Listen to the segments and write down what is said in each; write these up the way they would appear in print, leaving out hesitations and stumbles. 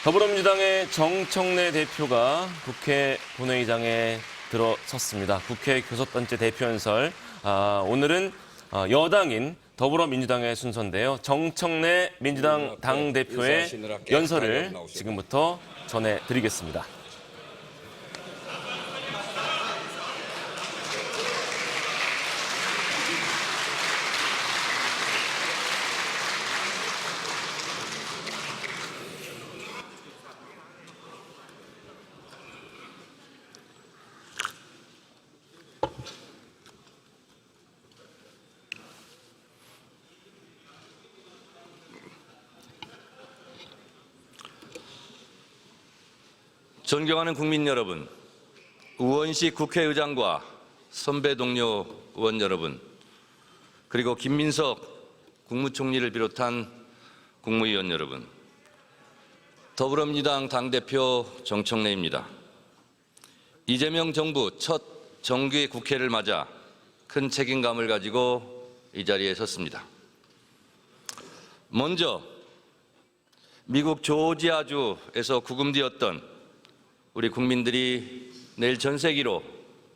더불어민주당의 정청래 대표가 국회 본회의장에 들어섰습니다. 국회 교섭단체 대표연설. 오늘은 여당인 더불어민주당의 순서인데요. 정청래 민주당 당대표의 연설을 지금부터 전해드리겠습니다. 존경하는 국민 여러분, 우원식 국회의장과 선배 동료 의원 여러분, 그리고 김민석 국무총리를 비롯한 국무위원 여러분, 더불어민주당 당대표 정청래입니다. 이재명 정부 첫 정기 국회를 맞아 큰 책임감을 가지고 이 자리에 섰습니다. 먼저 미국 조지아주에서 구금되었던 우리 국민들이 내일 전 세계로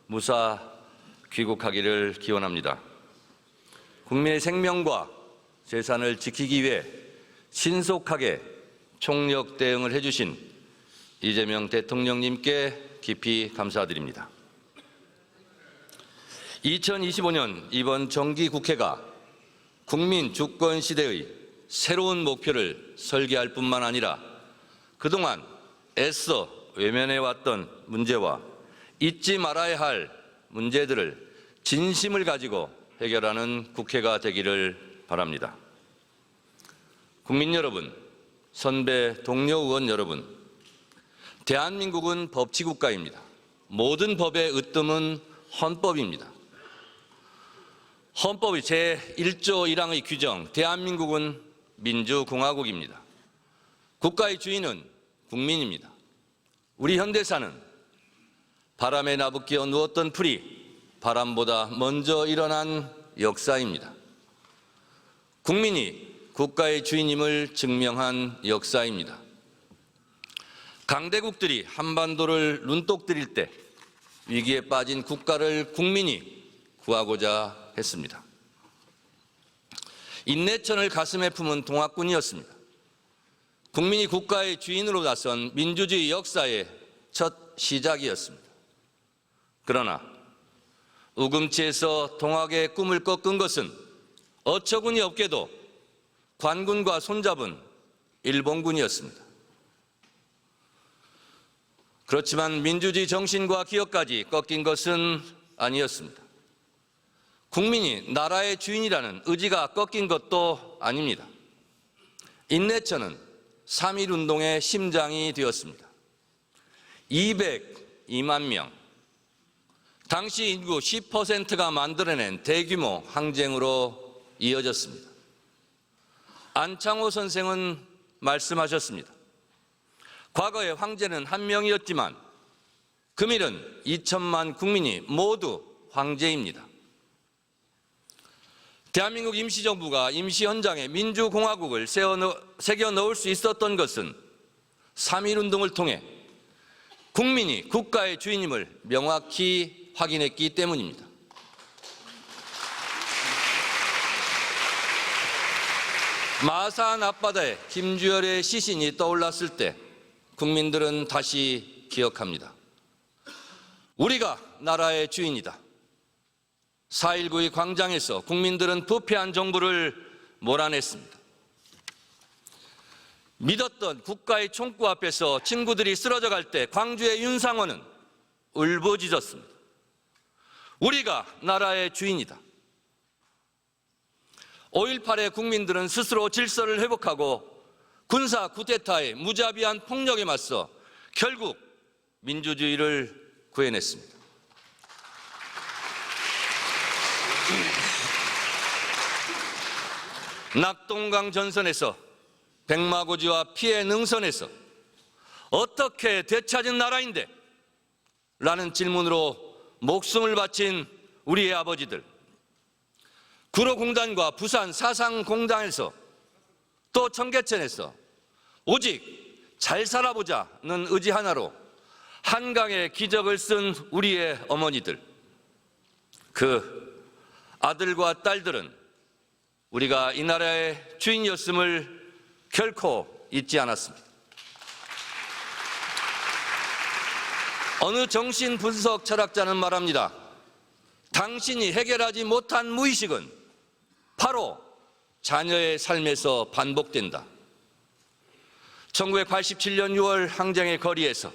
무사 귀국하기를 기원합니다. 국민의 생명과 재산을 지키기 위해 신속하게 총력 대응을 해주신 이재명 대통령님께 깊이 감사드립니다. 2025년 이번 정기국회가 국민 주권 시대의 새로운 목표를 설계할 뿐만 아니라 그동안 애써 외면해왔던 문제와 잊지 말아야 할 문제들을 진심을 가지고 해결하는 국회가 되기를 바랍니다. 국민 여러분, 선배 동료 의원 여러분, 대한민국은 법치국가입니다. 모든 법의 으뜸은 헌법입니다. 헌법의 제1조 1항의 규정, 대한민국은 민주공화국입니다. 국가의 주인은 국민입니다. 우리 현대사는 바람에 나부끼어 누웠던 풀이 바람보다 먼저 일어난 역사입니다. 국민이 국가의 주인임을 증명한 역사입니다. 강대국들이 한반도를 눈독 들일 때 위기에 빠진 국가를 국민이 구하고자 했습니다. 인내천을 가슴에 품은 동학군이었습니다. 국민이 국가의 주인으로 나선 민주주의 역사의 첫 시작이었습니다. 그러나 우금치에서 동학의 꿈을 꺾은 것은 어처구니 없게도 관군과 손잡은 일본군이었습니다. 그렇지만 민주주의 정신과 기업까지 꺾인 것은 아니었습니다. 국민이 나라의 주인이라는 의지가 꺾인 것도 아닙니다. 인내천은 3.1운동의 심장이 되었습니다. 202만 명, 당시 인구 10%가 만들어낸 대규모 항쟁으로 이어졌습니다. 안창호 선생은 말씀하셨습니다. 과거에 황제는 한 명이었지만 금일은 2천만 국민이 모두 황제입니다. 대한민국 임시정부가 임시헌장에 민주공화국을 새겨 넣을 수 있었던 것은 3.1운동을 통해 국민이 국가의 주인임을 명확히 확인했기 때문입니다. 마산 앞바다에 김주열의 시신이 떠올랐을 때 국민들은 다시 기억합니다. 우리가 나라의 주인이다. 4.19의 광장에서 국민들은 부패한 정부를 몰아냈습니다. 믿었던 국가의 총구 앞에서 친구들이 쓰러져 갈 때 광주의 윤상호는 울부짖었습니다. 우리가 나라의 주인이다. 5.18의 국민들은 스스로 질서를 회복하고 군사 쿠데타의 무자비한 폭력에 맞서 결국 민주주의를 구해냈습니다. 낙동강 전선에서 백마고지와 피해 능선에서 어떻게 되찾은 나라인데? 라는 질문으로 목숨을 바친 우리의 아버지들, 구로공단과 부산 사상공단에서 또 청계천에서 오직 잘 살아보자는 의지 하나로 한강의 기적을 쓴 우리의 어머니들, 그 아들과 딸들은 우리가 이 나라의 주인이었음을 결코 잊지 않았습니다. 어느 정신분석 철학자는 말합니다. 당신이 해결하지 못한 무의식은 바로 자녀의 삶에서 반복된다. 1987년 6월 항쟁의 거리에서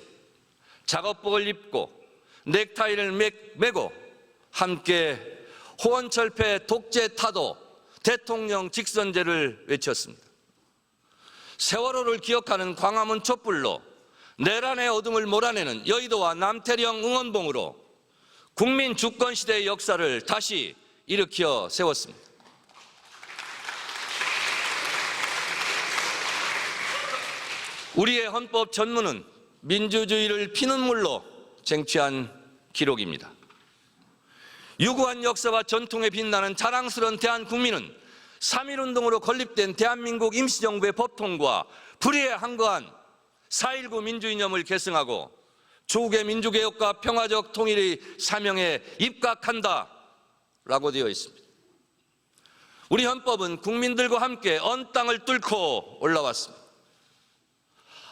작업복을 입고 넥타이를 매고 함께 호원철폐 독재 타도 대통령 직선제를 외쳤습니다. 세월호를 기억하는 광화문 촛불로 내란의 어둠을 몰아내는 여의도와 남태령 응원봉으로 국민 주권 시대의 역사를 다시 일으켜 세웠습니다. 우리의 헌법 전문은 민주주의를 피눈물로 쟁취한 기록입니다. 유구한 역사와 전통에 빛나는 자랑스러운 대한국민은 3.1운동으로 건립된 대한민국 임시정부의 법통과 불의에 항거한 4.19 민주이념을 계승하고 조국의 민주개혁과 평화적 통일의 사명에 입각한다라고 되어 있습니다. 우리 헌법은 국민들과 함께 언 땅을 뚫고 올라왔습니다.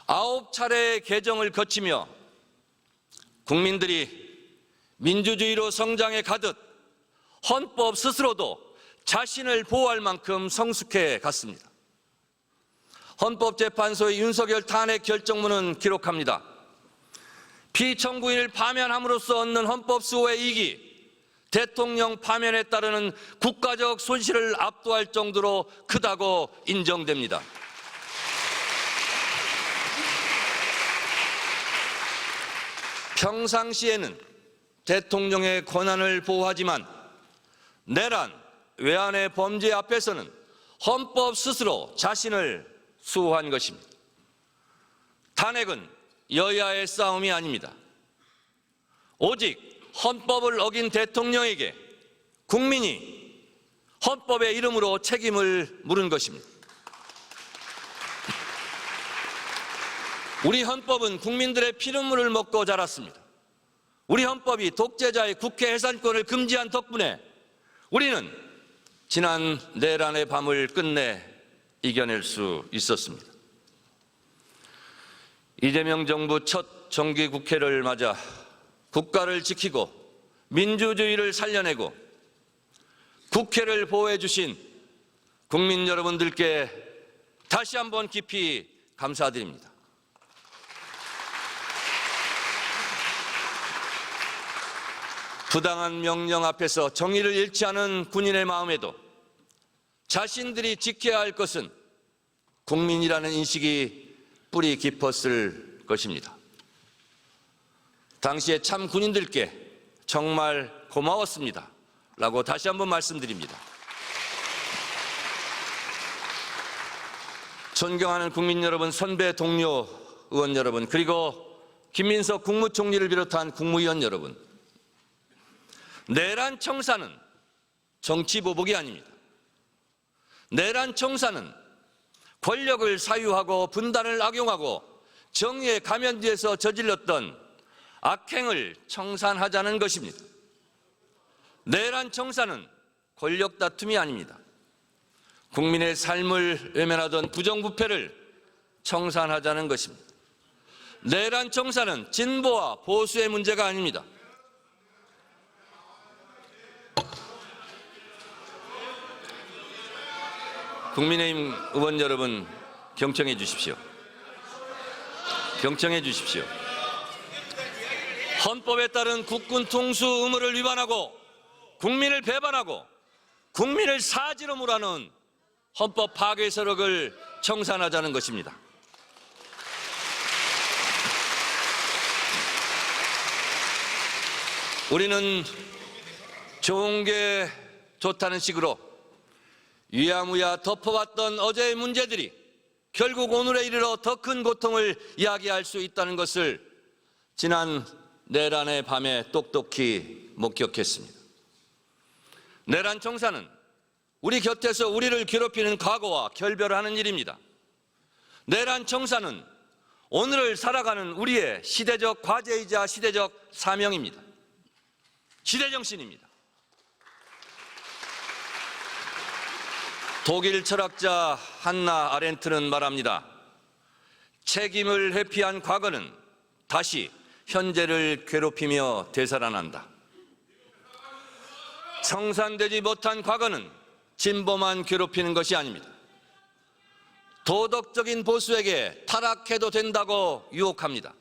9차례의 개정을 거치며 국민들이 민주주의로 성장해 가듯 헌법 스스로도 자신을 보호할 만큼 성숙해 갔습니다. 헌법재판소의 윤석열 탄핵 결정문은 기록합니다. 피청구인을 파면함으로써 얻는 헌법 수호의 이익이 대통령 파면에 따르는 국가적 손실을 압도할 정도로 크다고 인정됩니다. 평상시에는 대통령의 권한을 보호하지만 내란, 외환의 범죄 앞에서는 헌법 스스로 자신을 수호한 것입니다. 탄핵은 여야의 싸움이 아닙니다. 오직 헌법을 어긴 대통령에게 국민이 헌법의 이름으로 책임을 물은 것입니다. 우리 헌법은 국민들의 피눈물을 먹고 자랐습니다. 우리 헌법이 독재자의 국회 해산권을 금지한 덕분에 우리는 지난 내란의 밤을 끝내 이겨낼 수 있었습니다. 이재명 정부 첫 정기국회를 맞아 국가를 지키고 민주주의를 살려내고 국회를 보호해 주신 국민 여러분들께 다시 한번 깊이 감사드립니다. 부당한 명령 앞에서 정의를 잃지 않은 군인의 마음에도 자신들이 지켜야 할 것은 국민이라는 인식이 뿌리 깊었을 것입니다. 당시에 참 군인들께 정말 고마웠습니다. 라고 다시 한번 말씀드립니다. 존경하는 국민 여러분, 선배 동료 의원 여러분, 그리고 김민석 국무총리를 비롯한 국무위원 여러분, 내란 청사는 정치 보복이 아닙니다. 내란 청사는 권력을 사유하고 분단을 악용하고 정의의 가면 뒤에서 저질렀던 악행을 청산하자는 것입니다. 내란 청사는 권력 다툼이 아닙니다. 국민의 삶을 외면하던 부정부패를 청산하자는 것입니다. 내란 청사는 진보와 보수의 문제가 아닙니다. 국민의힘 의원 여러분, 경청해 주십시오. 경청해 주십시오. 헌법에 따른 국군 통수 의무를 위반하고 국민을 배반하고 국민을 사지로 몰아넣은 헌법 파괴 세력을 청산하자는 것입니다. 우리는 좋은 게 좋다는 식으로 유야무야 덮어왔던 어제의 문제들이 결국 오늘에 이르러 더 큰 고통을 이야기할 수 있다는 것을 지난 내란의 밤에 똑똑히 목격했습니다. 내란 청사는 우리 곁에서 우리를 괴롭히는 과거와 결별하는 일입니다. 내란 청사는 오늘을 살아가는 우리의 시대적 과제이자 시대적 사명입니다. 시대정신입니다. 독일 철학자 한나 아렌트는 말합니다. 책임을 회피한 과거는 다시 현재를 괴롭히며 되살아난다. 청산되지 못한 과거는 진보만 괴롭히는 것이 아닙니다. 도덕적인 보수에게 타락해도 된다고 유혹합니다.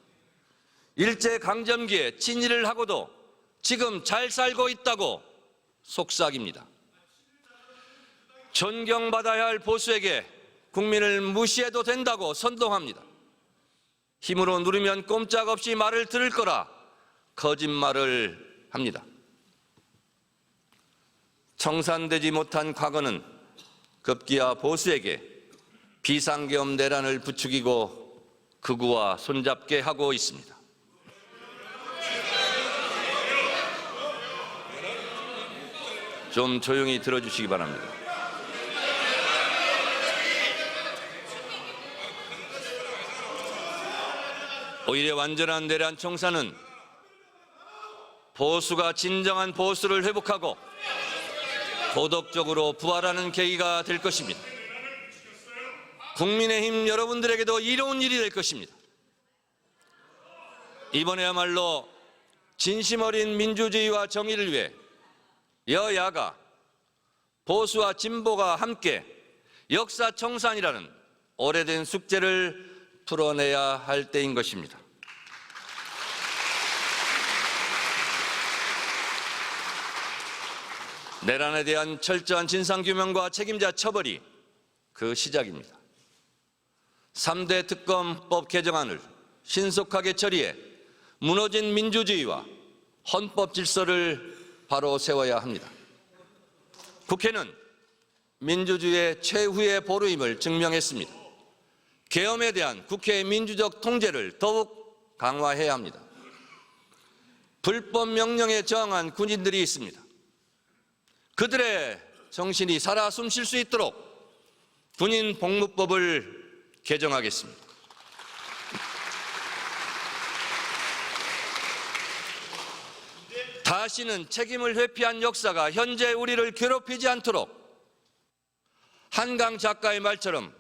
일제강점기에 친일을 하고도 지금 잘 살고 있다고 속삭입니다. 존경받아야 할 보수에게 국민을 무시해도 된다고 선동합니다. 힘으로 누르면 꼼짝없이 말을 들을 거라 거짓말을 합니다. 청산되지 못한 과거는 급기야 보수에게 비상계엄 내란을 부추기고 극우와 손잡게 하고 있습니다. 좀 조용히 들어주시기 바랍니다. 오히려 완전한 내란 청산은 보수가 진정한 보수를 회복하고 도덕적으로 부활하는 계기가 될 것입니다. 국민의힘 여러분들에게도 이로운 일이 될 것입니다. 이번에야말로 진심 어린 민주주의와 정의를 위해 여야가 보수와 진보가 함께 역사 청산이라는 오래된 숙제를 풀어내야 할 때인 것입니다. 내란에 대한 철저한 진상규명과 책임자 처벌이 그 시작입니다. 3대 특검법 개정안을 신속하게 처리해 무너진 민주주의와 헌법 질서를 바로 세워야 합니다. 국회는 민주주의의 최후의 보루임을 증명했습니다. 계엄에 대한 국회의 민주적 통제를 더욱 강화해야 합니다. 불법 명령에 저항한 군인들이 있습니다. 그들의 정신이 살아 숨쉴 수 있도록 군인 복무법을 개정하겠습니다. 다시는 책임을 회피한 역사가 현재 우리를 괴롭히지 않도록 한강 작가의 말처럼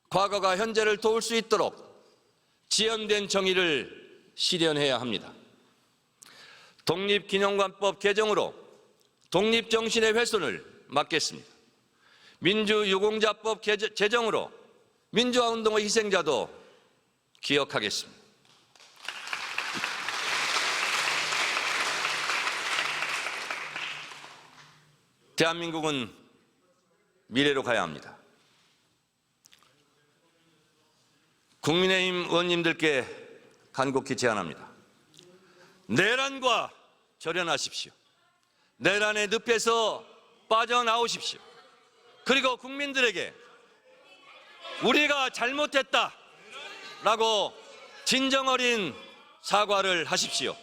과거가 현재를 도울 수 있도록 지연된 정의를 실현해야 합니다. 독립기념관법 개정으로 독립정신의 훼손을 막겠습니다. 민주유공자법 제정으로 민주화운동의 희생자도 기억하겠습니다. 대한민국은 미래로 가야 합니다. 국민의힘 의원님들께 간곡히 제안합니다. 내란과 절연하십시오. 내란의 늪에서 빠져나오십시오. 그리고 국민들에게 우리가 잘못했다라고 진정 어린 사과를 하십시오.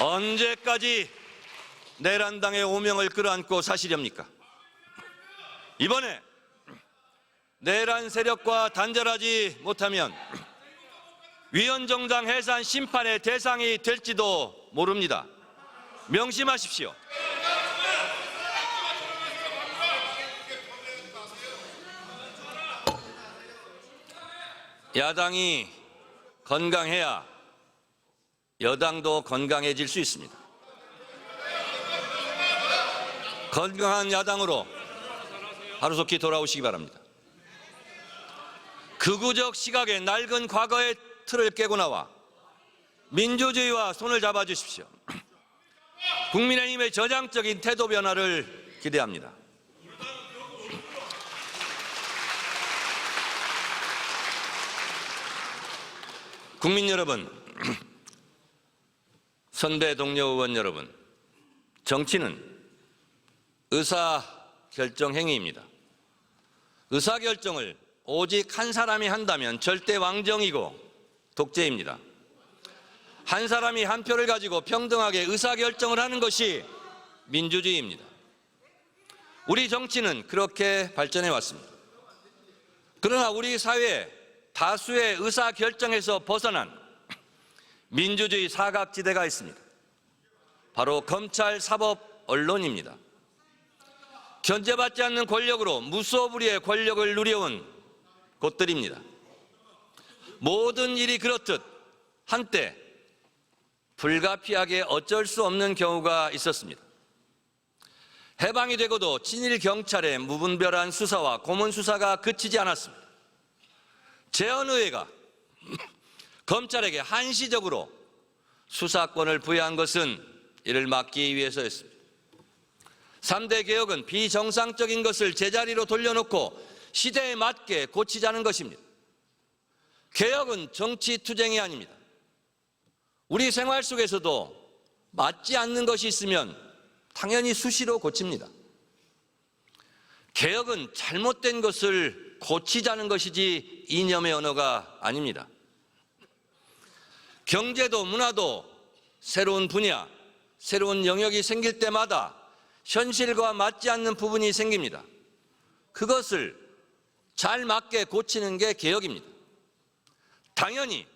언제까지 내란당의 오명을 끌어안고 사시렵니까? 이번에 내란 세력과 단절하지 못하면 위헌정당 해산 심판의 대상이 될지도 모릅니다. 명심하십시오. 야당이 건강해야 여당도 건강해질 수 있습니다. 건강한 야당으로 하루속히 돌아오시기 바랍니다. 극우적 시각의 낡은 과거의 틀을 깨고 나와 민주주의와 손을 잡아주십시오. 국민의힘의 저장적인 태도 변화를 기대합니다. 국민 여러분, 선배 동료 의원 여러분, 정치는 의사결정 행위입니다. 의사결정을 오직 한 사람이 한다면 절대 왕정이고 독재입니다. 한 사람이 한 표를 가지고 평등하게 의사결정을 하는 것이 민주주의입니다. 우리 정치는 그렇게 발전해 왔습니다. 그러나 우리 사회에 다수의 의사결정에서 벗어난 민주주의 사각지대가 있습니다. 바로 검찰, 사법, 언론입니다. 견제받지 않는 권력으로 무소불위의 권력을 누려온 곳들입니다. 모든 일이 그렇듯 한때 불가피하게 어쩔 수 없는 경우가 있었습니다. 해방이 되고도 친일 경찰의 무분별한 수사와 고문 수사가 그치지 않았습니다. 재헌의회가 검찰에게 한시적으로 수사권을 부여한 것은 이를 막기 위해서였습니다. 3대 개혁은 비정상적인 것을 제자리로 돌려놓고 시대에 맞게 고치자는 것입니다. 개혁은 정치투쟁이 아닙니다. 우리 생활 속에서도 맞지 않는 것이 있으면 당연히 수시로 고칩니다. 개혁은 잘못된 것을 고치자는 것이지 이념의 언어가 아닙니다. 경제도 문화도 새로운 분야, 새로운 영역이 생길 때마다 현실과 맞지 않는 부분이 생깁니다. 그것을 잘 맞게 고치는 게 개혁입니다. 당연히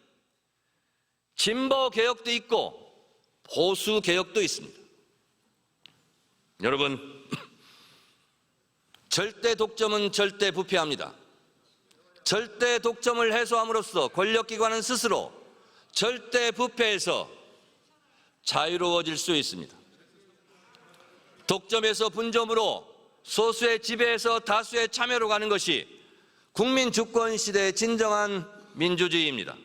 진보 개혁도 있고 보수 개혁도 있습니다. 여러분, 절대 독점은 절대 부패합니다. 절대 독점을 해소함으로써 권력기관은 스스로 절대 부패에서 자유로워질 수 있습니다. 독점에서 분점으로 소수의 지배에서 다수의 참여로 가는 것이 국민 주권 시대의 진정한 민주주의입니다.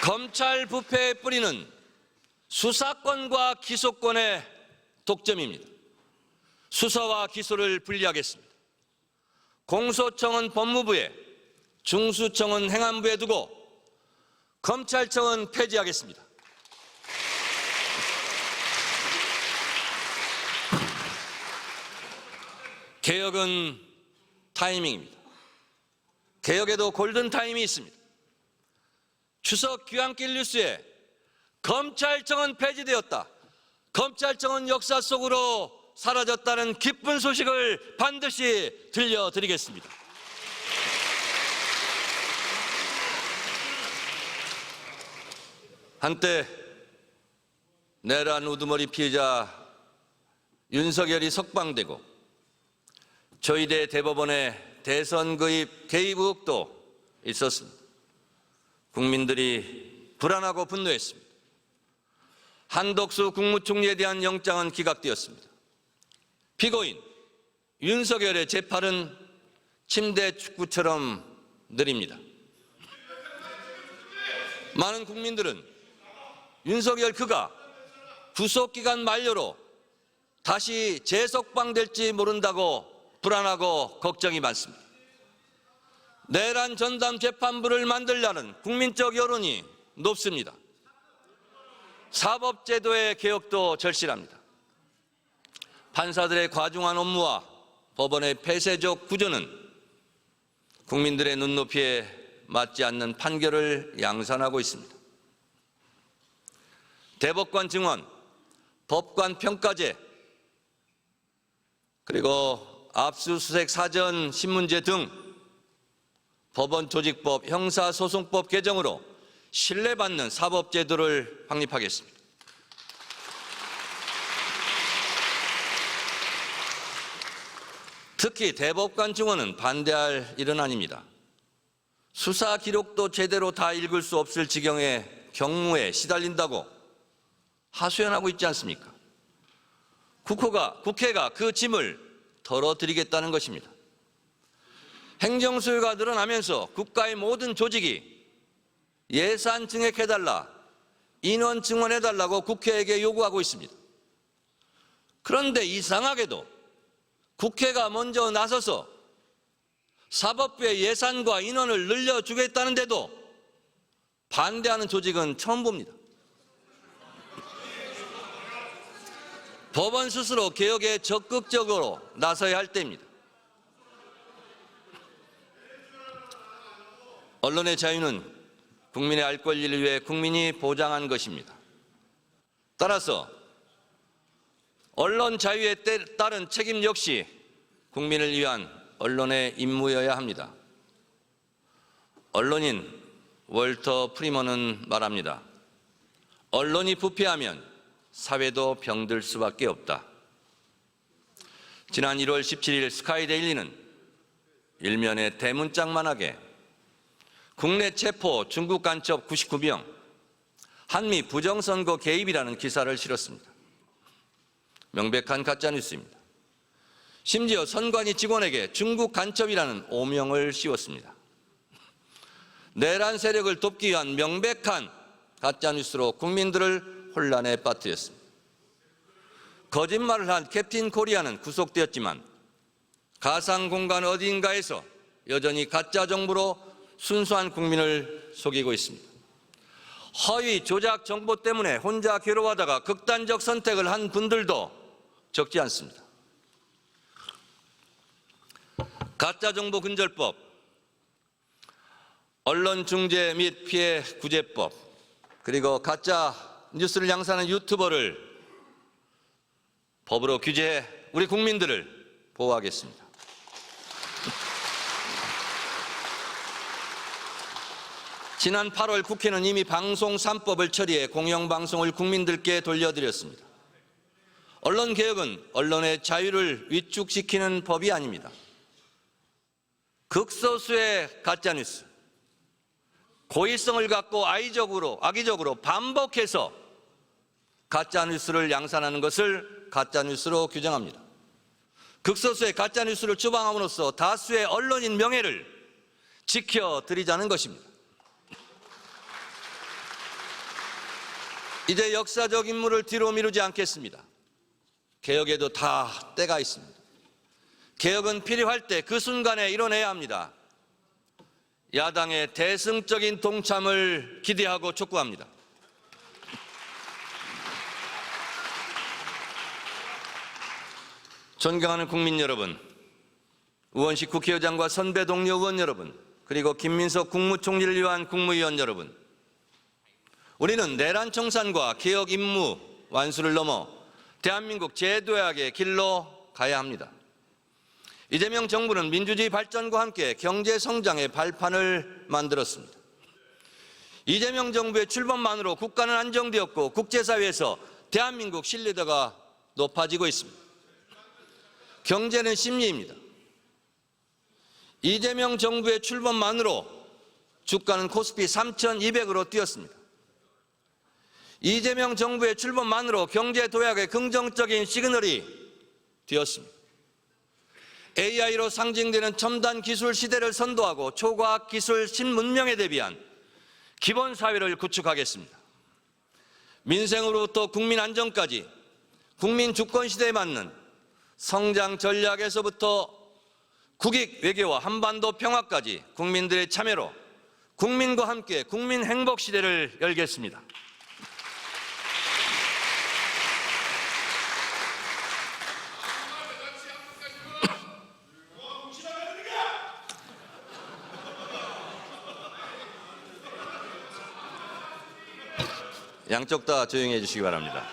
검찰 부패의 뿌리는 수사권과 기소권의 독점입니다. 수사와 기소를 분리하겠습니다. 공소청은 법무부에, 중수청은 행안부에 두고 검찰청은 폐지하겠습니다. 개혁은 타이밍입니다. 개혁에도 골든타임이 있습니다. 추석 귀환길 뉴스에 검찰청은 폐지되었다, 검찰청은 역사 속으로 사라졌다는 기쁜 소식을 반드시 들려드리겠습니다. 한때 내란 우두머리 피해자 윤석열이 석방되고 저희대 대법원에 대선 개입 의혹도 있었습니다. 국민들이 불안하고 분노했습니다. 한덕수 국무총리에 대한 영장은 기각되었습니다. 피고인 윤석열의 재판은 침대 축구처럼 느립니다. 많은 국민들은 윤석열 그가 구속기간 만료로 다시 재석방될지 모른다고 불안하고 걱정이 많습니다. 내란 전담 재판부를 만들려는 국민적 여론이 높습니다. 사법제도의 개혁도 절실합니다. 판사들의 과중한 업무와 법원의 폐쇄적 구조는 국민들의 눈높이에 맞지 않는 판결을 양산하고 있습니다. 대법관 증언, 법관 평가제, 그리고 압수수색 사전 신문제 등 법원 조직법, 형사소송법 개정으로 신뢰받는 사법제도를 확립하겠습니다. 특히 대법관 증언은 반대할 일은 아닙니다. 수사 기록도 제대로 다 읽을 수 없을 지경의 경무에 시달린다고 하소연하고 있지 않습니까? 국회가 그 짐을 덜어드리겠다는 것입니다. 행정소유가 늘어나면서 국가의 모든 조직이 예산 증액해달라, 인원 증원해달라고 국회에게 요구하고 있습니다. 그런데 이상하게도 국회가 먼저 나서서 사법부의 예산과 인원을 늘려주겠다는데도 반대하는 조직은 처음 봅니다. 법원 스스로 개혁에 적극적으로 나서야 할 때입니다. 언론의 자유는 국민의 알 권리를 위해 국민이 보장한 것입니다. 따라서 언론 자유에 따른 책임 역시 국민을 위한 언론의 임무여야 합니다. 언론인 월터 프리먼은 말합니다. 언론이 부패하면 사회도 병들 수밖에 없다. 지난 1월 17일 스카이데일리는 일면에 대문짝만하게 국내 체포 중국 간첩 99명, 한미 부정선거 개입이라는 기사를 실었습니다. 명백한 가짜뉴스입니다. 심지어 선관위 직원에게 중국 간첩이라는 오명을 씌웠습니다. 내란 세력을 돕기 위한 명백한 가짜뉴스로 국민들을 혼란에 빠뜨렸습니다. 거짓말을 한 캡틴 코리아는 구속되었지만 가상 공간 어딘가에서 여전히 가짜 정보로 순수한 국민을 속이고 있습니다. 허위 조작 정보 때문에 혼자 괴로워하다가 극단적 선택을 한 분들도 적지 않습니다. 가짜정보 근절법, 언론중재 및 피해 구제법, 그리고 가짜 뉴스를 양산하는 유튜버를 법으로 규제해 우리 국민들을 보호하겠습니다. 지난 8월 국회는 이미 방송 3법을 처리해 공영방송을 국민들께 돌려드렸습니다. 언론개혁은 언론의 자유를 위축시키는 법이 아닙니다. 극소수의 가짜뉴스, 고의성을 갖고 악의적으로 반복해서 가짜뉴스를 양산하는 것을 가짜뉴스로 규정합니다. 극소수의 가짜뉴스를 추방함으로써 다수의 언론인 명예를 지켜드리자는 것입니다. 이제 역사적 임무를 뒤로 미루지 않겠습니다. 개혁에도 다 때가 있습니다. 개혁은 필요할 때 그 순간에 이뤄내야 합니다. 야당의 대승적인 동참을 기대하고 촉구합니다. 존경하는 국민 여러분, 우원식 국회의장과 선배 동료 의원 여러분, 그리고 김민석 국무총리를 위한 국무위원 여러분, 우리는 내란 청산과 개혁 임무 완수를 넘어 대한민국 제도약의 길로 가야 합니다. 이재명 정부는 민주주의 발전과 함께 경제 성장의 발판을 만들었습니다. 이재명 정부의 출범만으로 국가는 안정되었고 국제사회에서 대한민국 신뢰도가 높아지고 있습니다. 경제는 심리입니다. 이재명 정부의 출범만으로 주가는 코스피 3,200으로 뛰었습니다. 이재명 정부의 출범만으로 경제 도약의 긍정적인 시그널이 되었습니다. AI로 상징되는 첨단 기술 시대를 선도하고 초과학 기술 신문명에 대비한 기본 사회를 구축하겠습니다. 민생으로부터 국민 안정까지 국민 주권 시대에 맞는 성장 전략에서부터 국익 외교와 한반도 평화까지 국민들의 참여로 국민과 함께 국민 행복 시대를 열겠습니다. 양쪽 다 조용히 해주시기 바랍니다.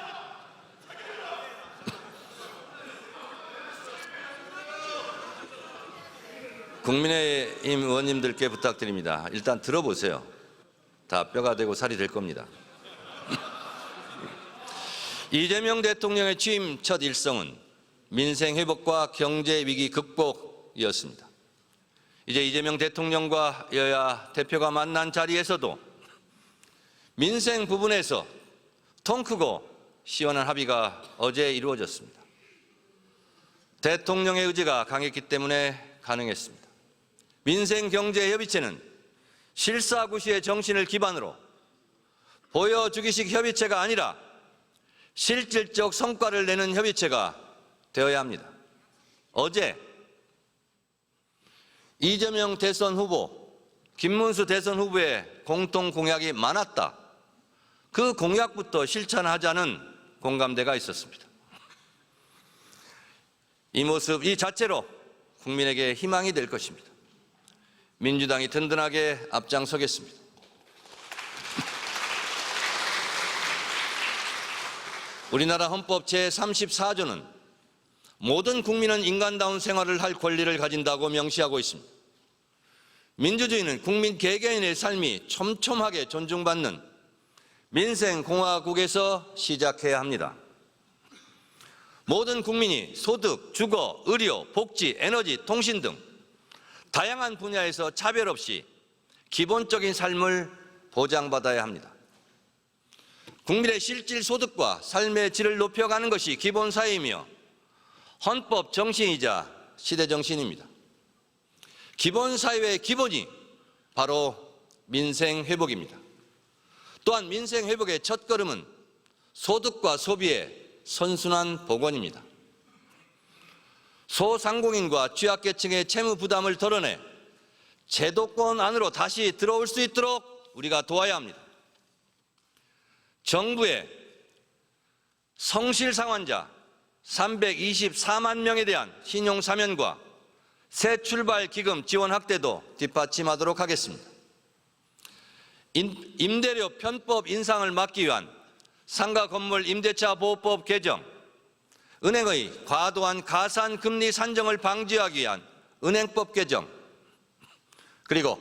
국민의힘 의원님들께 부탁드립니다. 일단 들어보세요. 다 뼈가 되고 살이 될 겁니다. 이재명 대통령의 취임 첫 일성은 민생 회복과 경제 위기 극복이었습니다. 이제 이재명 대통령과 여야 대표가 만난 자리에서도 민생 부분에서 통 크고 시원한 합의가 어제 이루어졌습니다. 대통령의 의지가 강했기 때문에 가능했습니다. 민생경제협의체는 실사구시의 정신을 기반으로 보여주기식 협의체가 아니라 실질적 성과를 내는 협의체가 되어야 합니다. 어제 이재명 대선 후보, 김문수 대선 후보의 공통 공약이 많았다. 그 공약부터 실천하자는 공감대가 있었습니다. 이 모습, 이 자체로 국민에게 희망이 될 것입니다. 민주당이 든든하게 앞장서겠습니다. 우리나라 헌법 제34조는 모든 국민은 인간다운 생활을 할 권리를 가진다고 명시하고 있습니다. 민주주의는 국민 개개인의 삶이 촘촘하게 존중받는 민생공화국에서 시작해야 합니다. 모든 국민이 소득, 주거, 의료, 복지, 에너지, 통신 등 다양한 분야에서 차별 없이 기본적인 삶을 보장받아야 합니다. 국민의 실질 소득과 삶의 질을 높여가는 것이 기본사회이며 헌법 정신이자 시대 정신입니다. 기본사회의 기본이 바로 민생회복입니다. 또한 민생회복의 첫걸음은 소득과 소비의 선순환 복원입니다. 소상공인과 취약계층의 채무 부담을 덜어내 제도권 안으로 다시 들어올 수 있도록 우리가 도와야 합니다. 정부의 성실상환자 324만 명에 대한 신용사면과 새 출발 기금 지원 확대도 뒷받침하도록 하겠습니다. 임대료 편법 인상을 막기 위한 상가 건물 임대차 보호법 개정, 은행의 과도한 가산 금리 산정을 방지하기 위한 은행법 개정, 그리고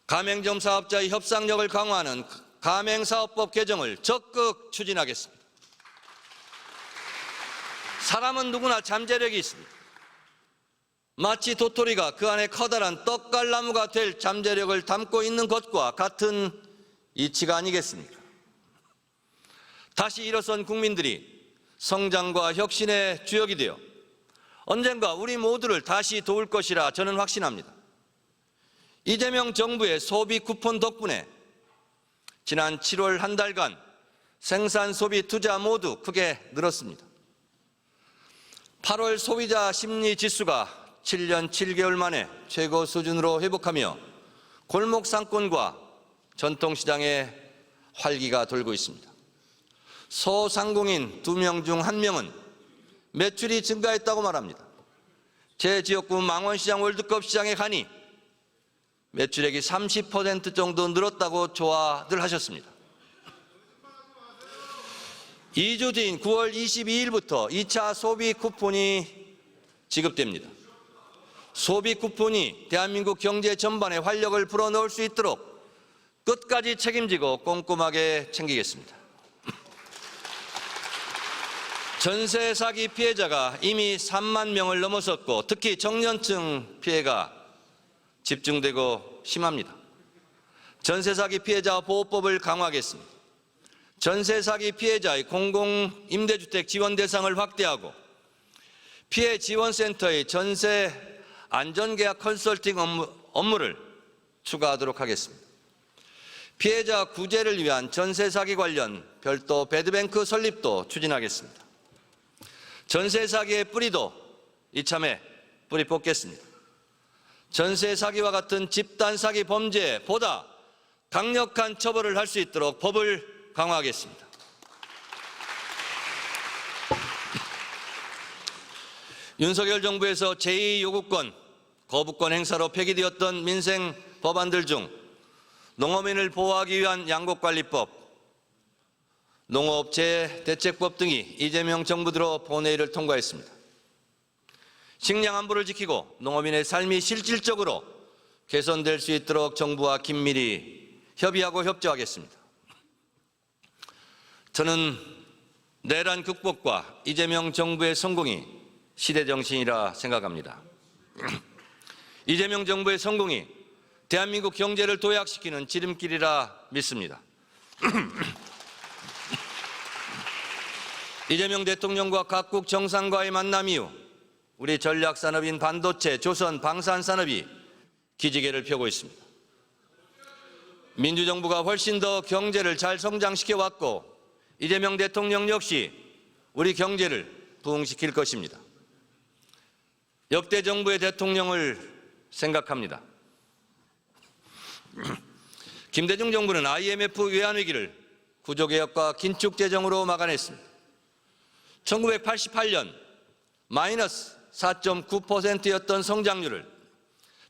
가맹점 사업자의 협상력을 강화하는 가맹사업법 개정을 적극 추진하겠습니다. 사람은 누구나 잠재력이 있습니다. 마치 도토리가 그 안에 커다란 떡갈나무가 될 잠재력을 담고 있는 것과 같은 이치가 아니겠습니까? 다시 일어선 국민들이 성장과 혁신의 주역이 되어 언젠가 우리 모두를 다시 도울 것이라 저는 확신합니다. 이재명 정부의 소비 쿠폰 덕분에 지난 7월 한 달간 생산, 소비, 투자 모두 크게 늘었습니다. 8월 소비자 심리 지수가 7년 7개월 만에 최고 수준으로 회복하며 골목 상권과 전통시장에 활기가 돌고 있습니다. 소상공인 2명 중 1명은 매출이 증가했다고 말합니다. 제 지역구 망원시장 월드컵 시장에 가니 매출액이 30% 정도 늘었다고 좋아들 하셨습니다. 2주 뒤인 9월 22일부터 2차 소비 쿠폰이 지급됩니다. 소비 쿠폰이 대한민국 경제 전반에 활력을 불어넣을 수 있도록 끝까지 책임지고 꼼꼼하게 챙기겠습니다. 전세 사기 피해자가 이미 3만 명을 넘어섰고 특히 청년층 피해가 집중되고 심합니다. 전세 사기 피해자 보호법을 강화하겠습니다. 전세 사기 피해자의 공공임대주택 지원 대상을 확대하고 피해 지원센터의 전세 안전계약 컨설팅 업무를 추가하도록 하겠습니다. 피해자 구제를 위한 전세 사기 관련 별도 배드뱅크 설립도 추진하겠습니다. 전세 사기의 뿌리도 이참에 뿌리 뽑겠습니다. 전세 사기와 같은 집단 사기 범죄에 보다 강력한 처벌을 할 수 있도록 법을 강화하겠습니다. 윤석열 정부에서 제2요구권, 거부권 행사로 폐기되었던 민생 법안들 중 농어민을 보호하기 위한 양곡관리법, 농업재해대책법 등이 이재명 정부 들어 본회의를 통과했습니다. 식량 안보를 지키고 농어민의 삶이 실질적으로 개선될 수 있도록 정부와 긴밀히 협의하고 협조하겠습니다. 저는 내란 극복과 이재명 정부의 성공이 시대 정신이라 생각합니다. 이재명 정부의 성공이 대한민국 경제를 도약시키는 지름길이라 믿습니다. 이재명 대통령과 각국 정상과의 만남 이후 우리 전략산업인 반도체, 조선, 방산산업이 기지개를 펴고 있습니다. 민주정부가 훨씬 더 경제를 잘 성장시켜 왔고 이재명 대통령 역시 우리 경제를 부흥시킬 것입니다. 역대 정부의 대통령을 생각합니다. 김대중 정부는 IMF 외환위기를 구조개혁과 긴축재정으로 막아냈습니다. 1988년 마이너스 4.9%였던 성장률을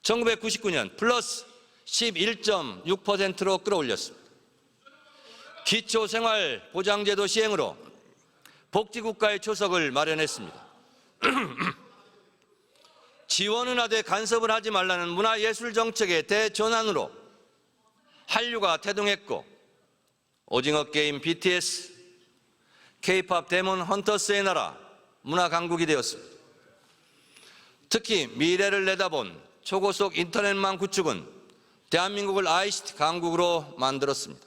1999년 플러스 11.6%로 끌어올렸습니다. 기초생활보장제도 시행으로 복지국가의 초석을 마련했습니다. 지원은 하되 간섭을 하지 말라는 문화예술 정책의 대전환으로 한류가 태동했고 오징어 게임 BTS, K-팝 데몬 헌터스의 나라 문화강국이 되었습니다. 특히 미래를 내다본 초고속 인터넷망 구축은 대한민국을 ICT 강국으로 만들었습니다.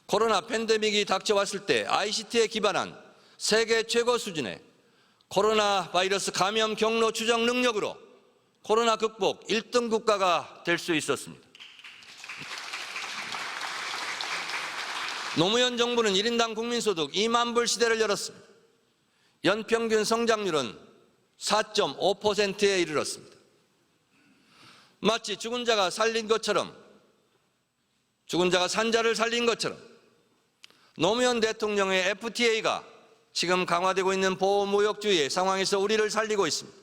코로나 팬데믹이 닥쳐왔을 때 ICT에 기반한 세계 최고 수준의 코로나 바이러스 감염 경로 추적 능력으로 코로나 극복 1등 국가가 될 수 있었습니다. 노무현 정부는 1인당 국민소득 2만 불 시대를 열었습니다. 연평균 성장률은 4.5%에 이르렀습니다. 마치 죽은 자가 살린 것처럼, 죽은 자가 산 자를 살린 것처럼 노무현 대통령의 FTA가 지금 강화되고 있는 보호무역주의의 상황에서 우리를 살리고 있습니다.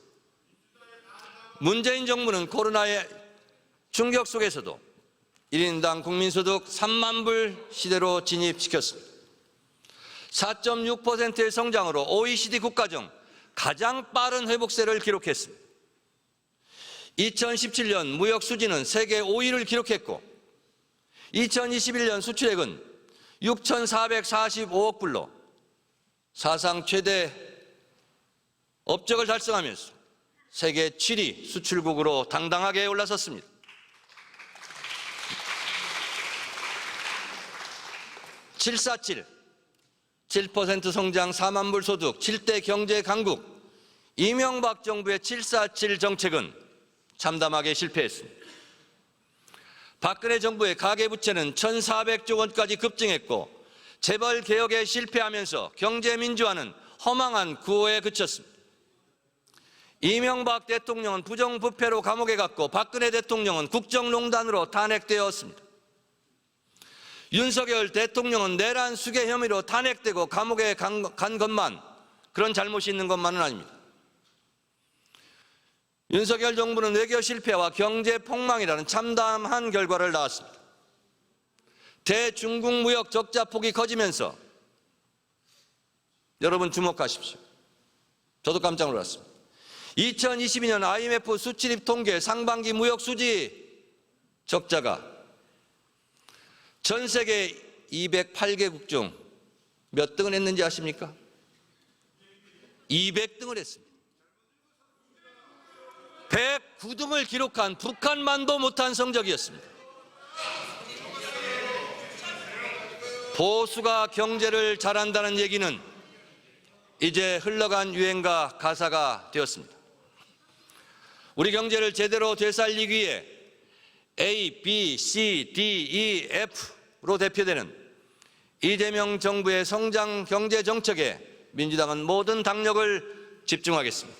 문재인 정부는 코로나의 충격 속에서도 1인당 국민소득 3만 불 시대로 진입시켰습니다. 4.6%의 성장으로 OECD 국가 중 가장 빠른 회복세를 기록했습니다. 2017년 무역 수지는 세계 5위를 기록했고 2021년 수출액은 6,445억 불로 사상 최대 업적을 달성하면서 세계 7위 수출국으로 당당하게 올라섰습니다. 7% 성장 4만 불 소득 7대 경제 강국 이명박 정부의 747 정책은 참담하게 실패했습니다. 박근혜 정부의 가계부채는 1,400조 원까지 급증했고 재벌 개혁에 실패하면서 경제 민주화는 허망한 구호에 그쳤습니다. 이명박 대통령은 부정부패로 감옥에 갔고 박근혜 대통령은 국정농단으로 탄핵되었습니다. 윤석열 대통령은 내란 수괴 혐의로 탄핵되고 감옥에 간 것만 그런 잘못이 있는 것만은 아닙니다. 윤석열 정부는 외교 실패와 경제 폭망이라는 참담한 결과를 낳았습니다. 대중국 무역 적자 폭이 커지면서 여러분 주목하십시오. 저도 깜짝 놀랐습니다. 2022년 IMF 수출입 통계 상반기 무역 수지 적자가 전 세계 208개국 중 몇 등을 했는지 아십니까? 200등을 했습니다. 109등을 기록한 북한만도 못한 성적이었습니다. 보수가 경제를 잘한다는 얘기는 이제 흘러간 유행가 가사가 되었습니다. 우리 경제를 제대로 되살리기 위해 A, B, C, D, E, F로 대표되는 이재명 정부의 성장 경제 정책에 민주당은 모든 당력을 집중하겠습니다.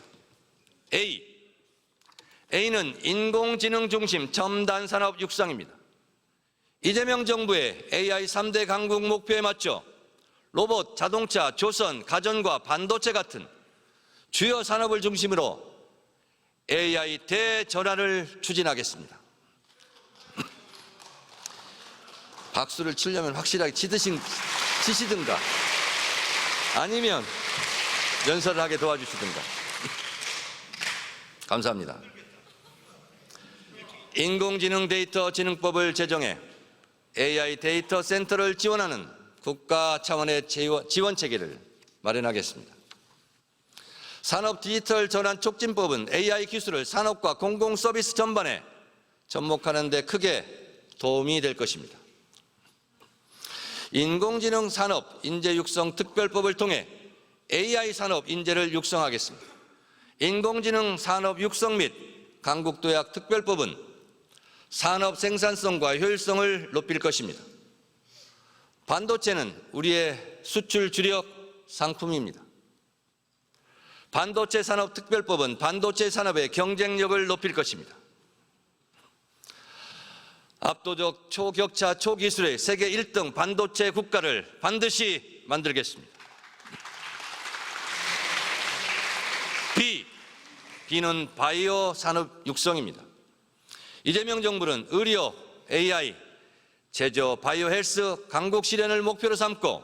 A는 인공지능 중심 첨단 산업 육성입니다. 이재명 정부의 AI 3대 강국 목표에 맞춰 로봇, 자동차, 조선, 가전과 반도체 같은 주요 산업을 중심으로 AI 대전환을 추진하겠습니다. 박수를 치려면 확실하게 치시든가 아니면 연설을 하게 도와주시든가. 감사합니다. 인공지능 데이터 진흥법을 제정해 AI 데이터 센터를 지원하는 국가 차원의 지원 체계를 마련하겠습니다. 산업 디지털 전환 촉진법은 AI 기술을 산업과 공공 서비스 전반에 접목하는 데 크게 도움이 될 것입니다. 인공지능 산업 인재 육성 특별법을 통해 AI 산업 인재를 육성하겠습니다. 인공지능 산업 육성 및 강국도약 특별법은 산업 생산성과 효율성을 높일 것입니다. 반도체는 우리의 수출 주력 상품입니다. 반도체 산업 특별법은 반도체 산업의 경쟁력을 높일 것입니다. 압도적 초격차 초기술의 세계 1등 반도체 국가를 반드시 만들겠습니다. B는 바이오 산업 육성입니다. 이재명 정부는 의료, AI, 제조, 바이오 헬스 강국 실현을 목표로 삼고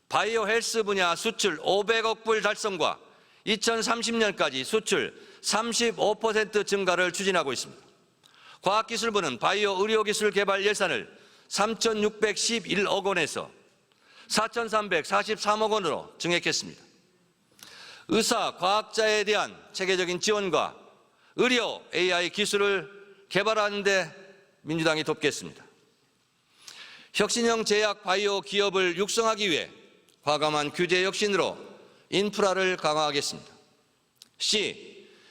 바이오 헬스 분야 수출 500억 불 달성과 2030년까지 수출 35% 증가를 추진하고 있습니다. 과학기술부는 바이오 의료기술 개발 예산을 3,611억 원에서 4,343억 원으로 증액했습니다. 의사, 과학자에 대한 체계적인 지원과 의료 AI 기술을 개발하는 데 민주당이 돕겠습니다. 혁신형 제약 바이오 기업을 육성하기 위해 과감한 규제 혁신으로 인프라를 강화하겠습니다.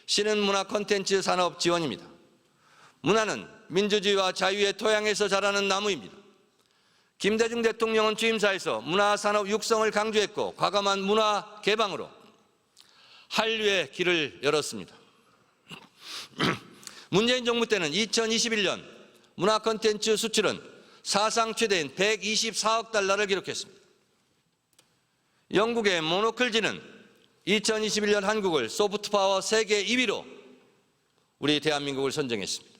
C는 문화 콘텐츠 산업 지원입니다. 문화는 민주주의와 자유의 토양에서 자라는 나무입니다. 김대중 대통령은 취임사에서 문화산업 육성을 강조했고 과감한 문화 개방으로 한류의 길을 열었습니다. 문재인 정부 때는 2021년 문화 콘텐츠 수출은 사상 최대인 124억 달러를 기록했습니다. 영국의 모노클지는 2021년 한국을 소프트파워 세계 2위로 우리 대한민국을 선정했습니다.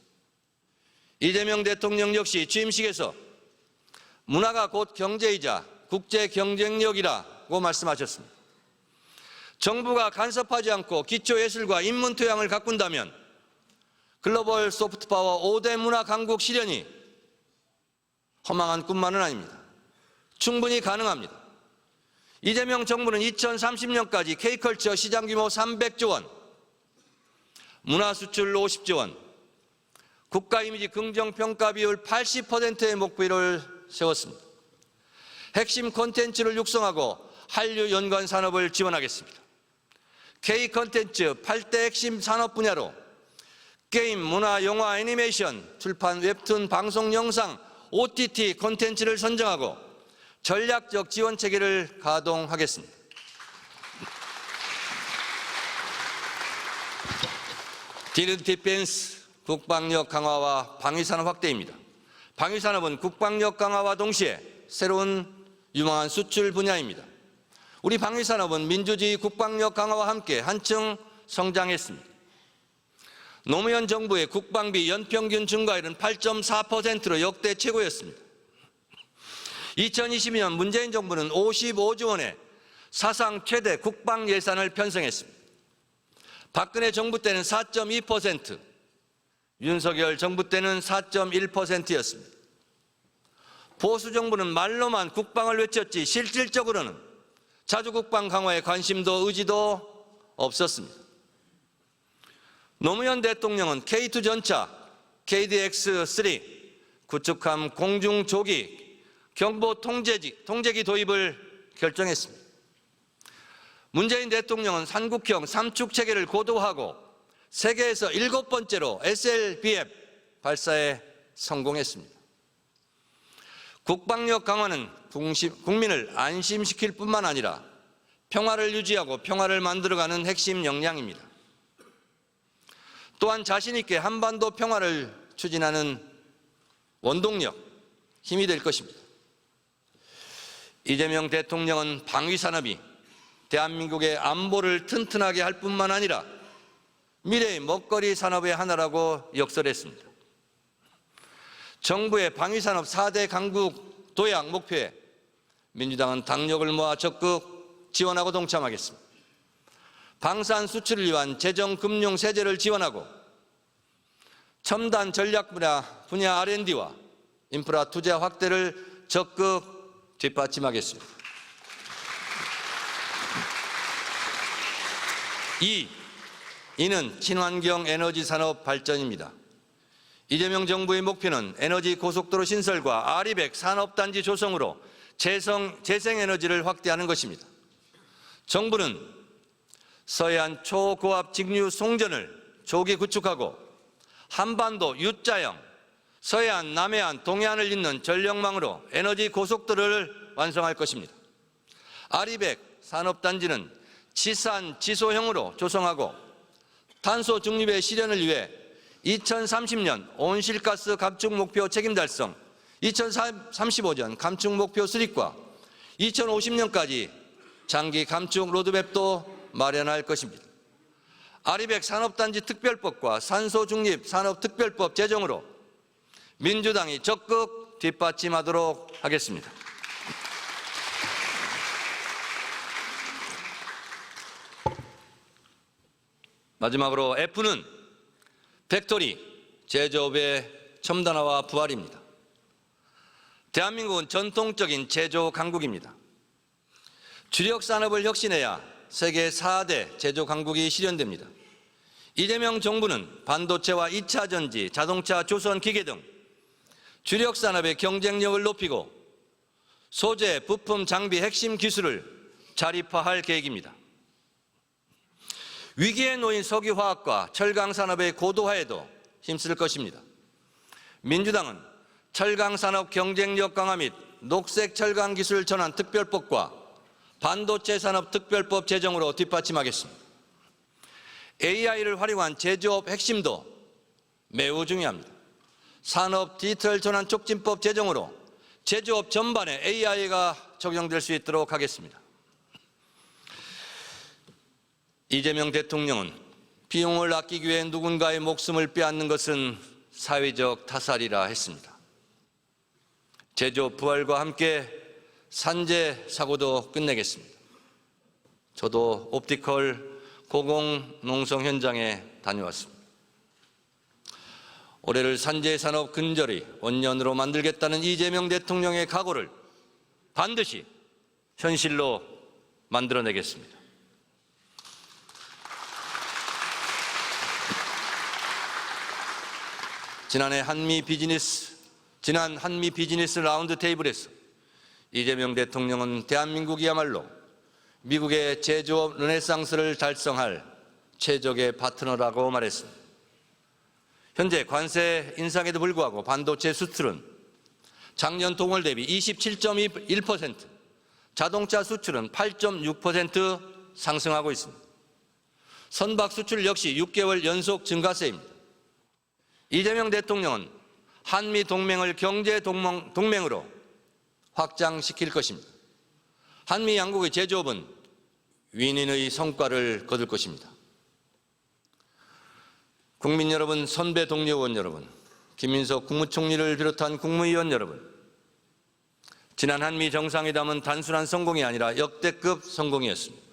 이재명 대통령 역시 취임식에서 문화가 곧 경제이자 국제 경쟁력이라고 말씀하셨습니다. 정부가 간섭하지 않고 기초예술과 인문토양을 가꾼다면 글로벌 소프트파워 5대 문화 강국 실현이 허망한 꿈만은 아닙니다. 충분히 가능합니다. 이재명 정부는 2030년까지 K컬처 시장 규모 300조 원, 문화 수출 50조 원, 국가 이미지 긍정평가 비율 80%의 목표를 세웠습니다. 핵심 콘텐츠를 육성하고 한류 연관 산업을 지원하겠습니다. K 콘텐츠 8대 핵심 산업 분야로 게임, 문화, 영화, 애니메이션, 출판, 웹툰, 방송, 영상, OTT 콘텐츠를 선정하고 전략적 지원 체계를 가동하겠습니다. 디펜스 국방력 강화와 방위산업 확대입니다. 방위산업은 국방력 강화와 동시에 새로운 유망한 수출 분야입니다. 우리 방위산업은 민주주의 국방력 강화와 함께 한층 성장했습니다. 노무현 정부의 국방비 연평균 증가율은 8.4%로 역대 최고였습니다. 2022년 문재인 정부는 55조 원의 사상 최대 국방 예산을 편성했습니다. 박근혜 정부 때는 4.2%, 윤석열 정부 때는 4.1%였습니다. 보수 정부는 말로만 국방을 외쳤지 실질적으로는 자주 국방 강화에 관심도 의지도 없었습니다. 노무현 대통령은 K2 전차, KDX-3, 구축함 공중조기, 경보 통제기 도입을 결정했습니다. 문재인 대통령은 삼국형 삼축 체계를 고도화하고 세계에서 7번째로 SLBF 발사에 성공했습니다. 국방력 강화는 국민을 안심시킬 뿐만 아니라 평화를 유지하고 평화를 만들어가는 핵심 역량입니다. 또한 자신 있게 한반도 평화를 추진하는 원동력, 힘이 될 것입니다. 이재명 대통령은 방위산업이 대한민국의 안보를 튼튼하게 할 뿐만 아니라 미래의 먹거리 산업의 하나라고 역설했습니다. 정부의 방위산업 4대 강국 도약 목표에 민주당은 당력을 모아 적극 지원하고 동참하겠습니다. 방산 수출을 위한 재정, 금융, 세제를 지원하고 첨단 전략 분야 R&D와 인프라 투자 확대를 적극 뒷받침하겠습니다. 이는 친환경 에너지 산업 발전입니다. 이재명 정부의 목표는 에너지 고속도로 신설과 아리백 산업단지 조성으로 재생에너지를 확대하는 것입니다. 정부는 서해안 초고압 직류 송전을 조기 구축하고 한반도 U자형, 서해안, 남해안, 동해안을 잇는 전력망으로 에너지 고속도로를 완성할 것입니다. 아리백 산업단지는 지산, 지소형으로 조성하고 탄소 중립의 실현을 위해 2030년 온실가스 감축 목표 책임 달성, 2035년 감축 목표 수립과 2050년까지 장기 감축 로드맵도 마련할 것입니다. 아리백 산업단지 특별법과 산소중립 산업특별법 제정으로 민주당이 적극 뒷받침하도록 하겠습니다. 마지막으로 F는 팩토리, 제조업의 첨단화와 부활입니다. 대한민국은 전통적인 제조 강국입니다. 주력 산업을 혁신해야 세계 4대 제조 강국이 실현됩니다. 이재명 정부는 반도체와 2차 전지, 자동차, 조선, 기계 등 주력 산업의 경쟁력을 높이고 소재, 부품, 장비, 핵심 기술을 자립화할 계획입니다. 위기에 놓인 석유화학과 철강산업의 고도화에도 힘쓸 것입니다. 민주당은 철강산업 경쟁력 강화 및 녹색 철강 기술 전환 특별법과 반도체 산업 특별법 제정으로 뒷받침하겠습니다. AI를 활용한 제조업 핵심도 매우 중요합니다. 산업 디지털 전환 촉진법 제정으로 제조업 전반에 AI가 적용될 수 있도록 하겠습니다. 이재명 대통령은 비용을 아끼기 위해 누군가의 목숨을 빼앗는 것은 사회적 타살이라 했습니다. 제조업 부활과 함께 산재 사고도 끝내겠습니다. 저도 옵티컬 고공농성 현장에 다녀왔습니다. 올해를 산재 산업 근절의 원년으로 만들겠다는 이재명 대통령의 각오를 반드시 현실로 만들어내겠습니다. 지난 한미 비즈니스 라운드 테이블에서 이재명 대통령은 대한민국이야말로 미국의 제조업 르네상스를 달성할 최적의 파트너라고 말했습니다. 현재 관세 인상에도 불구하고 반도체 수출은 작년 동월 대비 27.1%, 자동차 수출은 8.6% 상승하고 있습니다. 선박 수출 역시 6개월 연속 증가세입니다. 이재명 대통령은 한미 동맹을 경제 동맹으로 확장시킬 것입니다. 한미 양국의 제조업은 윈윈의 성과를 거둘 것입니다. 국민 여러분, 선배 동료 의원 여러분, 김민석 국무총리를 비롯한 국무위원 여러분, 지난 한미 정상회담은 단순한 성공이 아니라 역대급 성공이었습니다.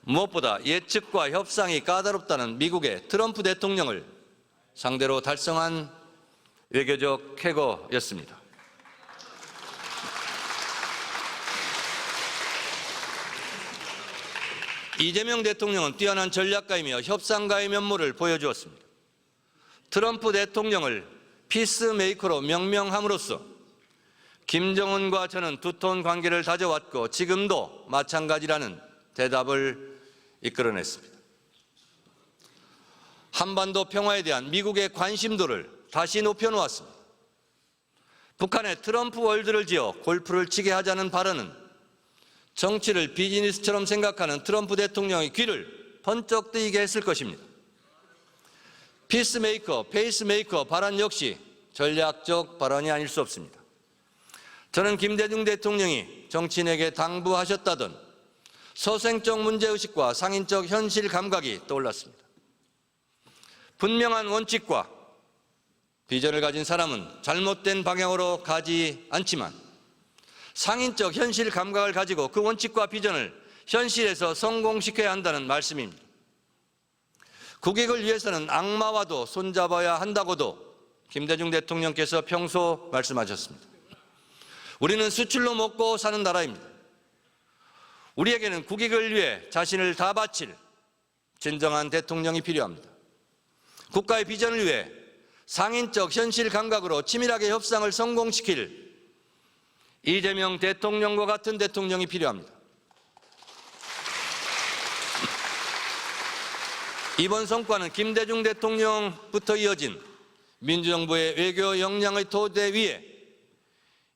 무엇보다 예측과 협상이 까다롭다는 미국의 트럼프 대통령을 상대로 달성한 외교적 쾌거였습니다. 이재명 대통령은 뛰어난 전략가이며 협상가의 면모를 보여주었습니다. 트럼프 대통령을 피스메이커로 명명함으로써 김정은과 저는 두터운 관계를 다져왔고 지금도 마찬가지라는 대답을 이끌어냈습니다. 한반도 평화에 대한 미국의 관심도를 다시 높여놓았습니다. 북한의 트럼프 월드를 지어 골프를 치게 하자는 발언은 정치를 비즈니스처럼 생각하는 트럼프 대통령의 귀를 번쩍 뜨이게 했을 것입니다. 피스메이커, 페이스메이커 발언 역시 전략적 발언이 아닐 수 없습니다. 저는 김대중 대통령이 정치인에게 당부하셨다던 서생적 문제의식과 상인적 현실 감각이 떠올랐습니다. 분명한 원칙과 비전을 가진 사람은 잘못된 방향으로 가지 않지만 상인적 현실 감각을 가지고 그 원칙과 비전을 현실에서 성공시켜야 한다는 말씀입니다. 국익을 위해서는 악마와도 손잡아야 한다고도 김대중 대통령께서 평소 말씀하셨습니다. 우리는 수출로 먹고 사는 나라입니다. 우리에게는 국익을 위해 자신을 다 바칠 진정한 대통령이 필요합니다. 국가의 비전을 위해 상인적 현실 감각으로 치밀하게 협상을 성공시킬 이재명 대통령과 같은 대통령이 필요합니다. 이번 성과는 김대중 대통령부터 이어진 민주정부의 외교 역량의 토대 위에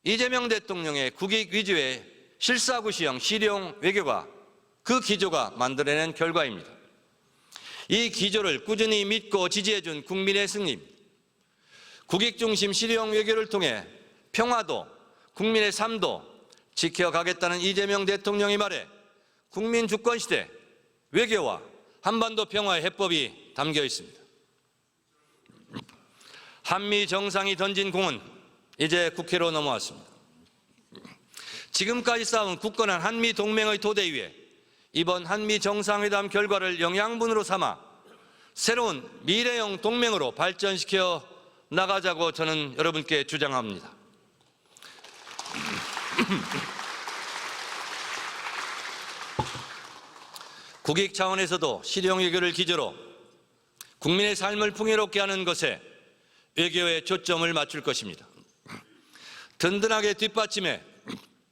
이재명 대통령의 국익 위주의 실사구시형 실용 외교가 그 기조가 만들어낸 결과입니다. 이 기조를 꾸준히 믿고 지지해준 국민의 승리입니다. 국익 중심 실용 외교를 통해 평화도 국민의 삶도 지켜가겠다는 이재명 대통령의 말에 국민 주권 시대 외교와 한반도 평화의 해법이 담겨 있습니다. 한미 정상이 던진 공은 이제 국회로 넘어왔습니다. 지금까지 쌓은 굳건한 한미 동맹의 토대 위에 이번 한미 정상회담 결과를 영양분으로 삼아 새로운 미래형 동맹으로 발전시켜 나가자고 저는 여러분께 주장합니다. 국익 차원에서도 실용 외교를 기조로 국민의 삶을 풍요롭게 하는 것에 외교에 초점을 맞출 것입니다. 든든하게 뒷받침해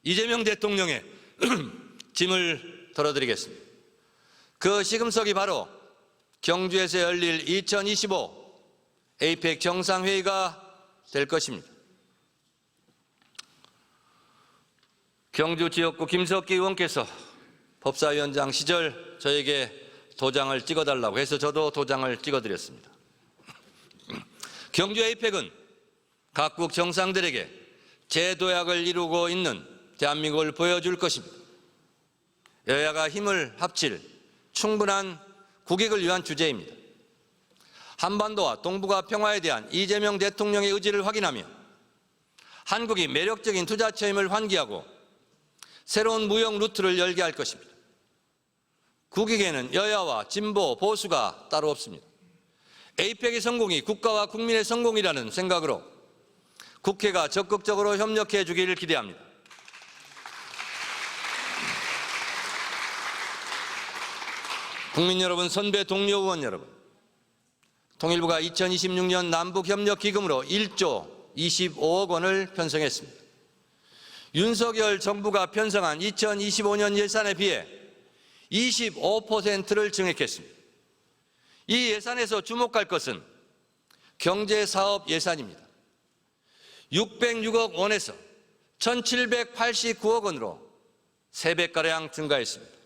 이재명 대통령의 짐을 덜어드리겠습니다. 그 시금석이 바로 경주에서 열릴 2025 에이펙 정상회의가 될 것입니다. 경주 지역구 김석기 의원께서 법사위원장 시절 저에게 도장을 찍어달라고 해서 저도 도장을 찍어드렸습니다. 경주 에이펙은 각국 정상들에게 재도약을 이루고 있는 대한민국을 보여줄 것입니다. 여야가 힘을 합칠 충분한 국익을 위한 주제입니다. 한반도와 동북아 평화에 대한 이재명 대통령의 의지를 확인하며 한국이 매력적인 투자 체험을 환기하고 새로운 무역 루트를 열게 할 것입니다. 국익에는 여야와 진보, 보수가 따로 없습니다. 에이펙의 성공이 국가와 국민의 성공이라는 생각으로 국회가 적극적으로 협력해 주기를 기대합니다. 국민 여러분, 선배 동료 의원 여러분, 통일부가 2026년 남북협력기금으로 1조 25억 원을 편성했습니다. 윤석열 정부가 편성한 2025년 예산에 비해 25%를 증액했습니다. 이 예산에서 주목할 것은 경제사업 예산입니다. 606억 원에서 1,789억 원으로 3배가량 증가했습니다.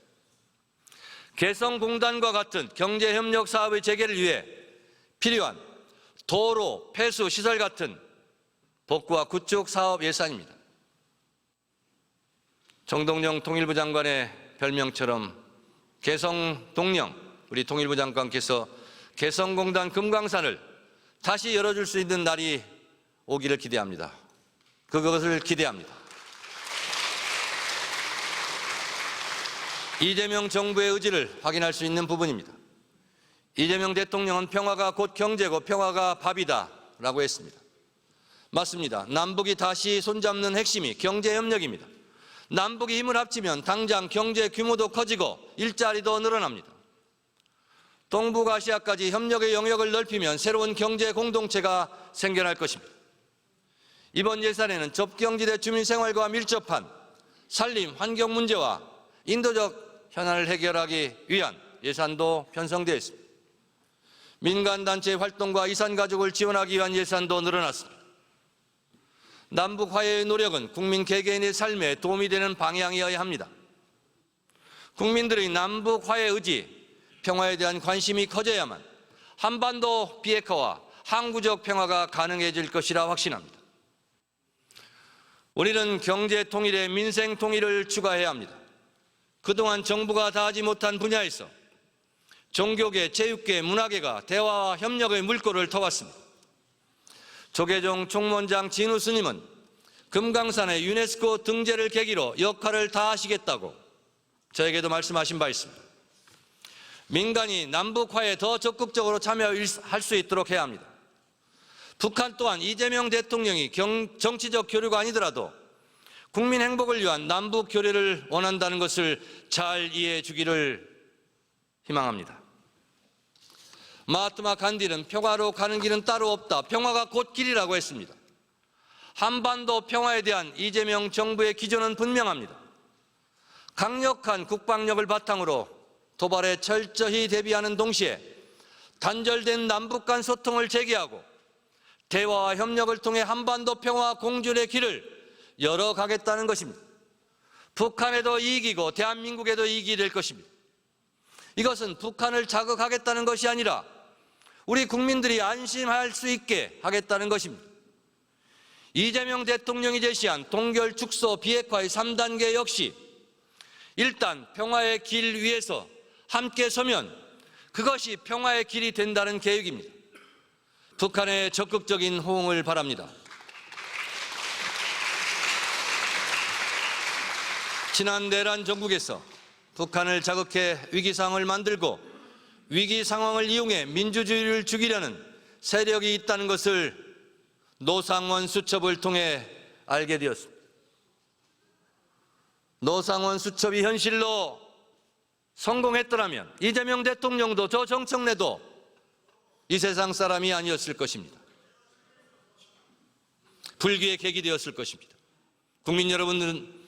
개성공단과 같은 경제협력 사업의 재개를 위해 필요한 도로, 폐수, 시설 같은 복구와 구축 사업 예산입니다. 정동영 통일부 장관의 별명처럼 개성동령, 우리 통일부 장관께서 개성공단 금강산을 다시 열어줄 수 있는 날이 오기를 기대합니다. 그것을 기대합니다. 이재명 정부의 의지를 확인할 수 있는 부분입니다. 이재명 대통령은 평화가 곧 경제고 평화가 밥이다 라고 했습니다. 맞습니다. 남북이 다시 손잡는 핵심이 경제협력입니다. 남북이 힘을 합치면 당장 경제 규모도 커지고 일자리도 늘어납니다. 동북아시아까지 협력의 영역을 넓히면 새로운 경제 공동체가 생겨날 것입니다. 이번 예산에는 접경지대 주민 생활과 밀접한 산림, 환경 문제와 인도적 현안을 해결하기 위한 예산도 편성되어 있습니다. 민간단체 활동과 이산가족을 지원하기 위한 예산도 늘어났습니다. 남북 화해의 노력은 국민 개개인의 삶에 도움이 되는 방향이어야 합니다. 국민들의 남북 화해 의지, 평화에 대한 관심이 커져야만 한반도 비핵화와 항구적 평화가 가능해질 것이라 확신합니다. 우리는 경제 통일에 민생 통일을 추가해야 합니다. 그동안 정부가 다하지 못한 분야에서 종교계, 체육계, 문화계가 대화와 협력의 물꼬를 터왔습니다. 조계종 총무원장 진우 스님은 금강산의 유네스코 등재를 계기로 역할을 다하시겠다고 저에게도 말씀하신 바 있습니다. 민간이 남북화에 더 적극적으로 참여할 수 있도록 해야 합니다. 북한 또한 이재명 대통령이 정치적 교류가 아니더라도 국민 행복을 위한 남북 교류를 원한다는 것을 잘 이해해 주기를 희망합니다. 마하트마 간디는 평화로 가는 길은 따로 없다. 평화가 곧 길이라고 했습니다. 한반도 평화에 대한 이재명 정부의 기조는 분명합니다. 강력한 국방력을 바탕으로 도발에 철저히 대비하는 동시에 단절된 남북 간 소통을 재개하고 대화와 협력을 통해 한반도 평화 공존의 길을 열어가겠다는 것입니다. 북한에도 이익이고 대한민국에도 이익이 될 것입니다. 이것은 북한을 자극하겠다는 것이 아니라 우리 국민들이 안심할 수 있게 하겠다는 것입니다. 이재명 대통령이 제시한 동결, 축소, 비핵화의 3단계 역시 일단 평화의 길 위에서 함께 서면 그것이 평화의 길이 된다는 계획입니다. 북한의 적극적인 호응을 바랍니다. 지난 내란 정국에서 북한을 자극해 위기 상황을 만들고 위기 상황을 이용해 민주주의를 죽이려는 세력이 있다는 것을 노상원 수첩을 통해 알게 되었습니다. 노상원 수첩이 현실로 성공했더라면 이재명 대통령도 저 정청래도 이 세상 사람이 아니었을 것입니다. 불기의 계기 되었을 것입니다. 국민 여러분들은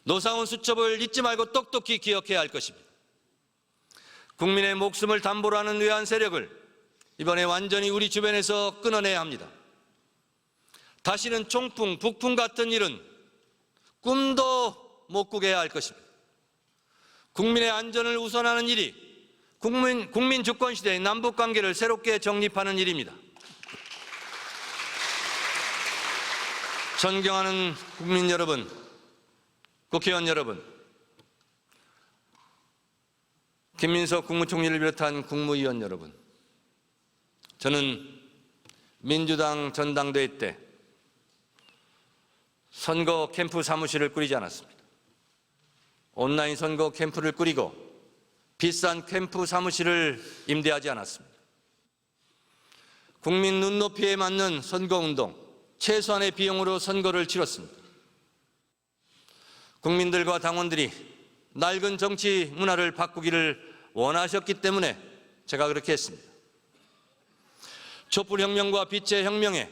노상원 수첩을 잊지 말고 똑똑히 기억해야 할 것입니다. 국민의 목숨을 담보로 하는 외환 세력을 이번에 완전히 우리 주변에서 끊어내야 합니다. 다시는 총풍, 북풍 같은 일은 꿈도 못 꾸게 해야 할 것입니다. 국민의 안전을 우선하는 일이 국민 주권 시대의 남북 관계를 새롭게 정립하는 일입니다. 존경하는 국민 여러분, 국회의원 여러분, 김민석 국무총리를 비롯한 국무위원 여러분, 저는 민주당 전당대회 때 선거 캠프 사무실을 꾸리지 않았습니다. 온라인 선거 캠프를 꾸리고 비싼 캠프 사무실을 임대하지 않았습니다. 국민 눈높이에 맞는 선거운동, 최소한의 비용으로 선거를 치렀습니다. 국민들과 당원들이 낡은 정치 문화를 바꾸기를 원하셨기 때문에 제가 그렇게 했습니다. 촛불혁명과 빛의 혁명에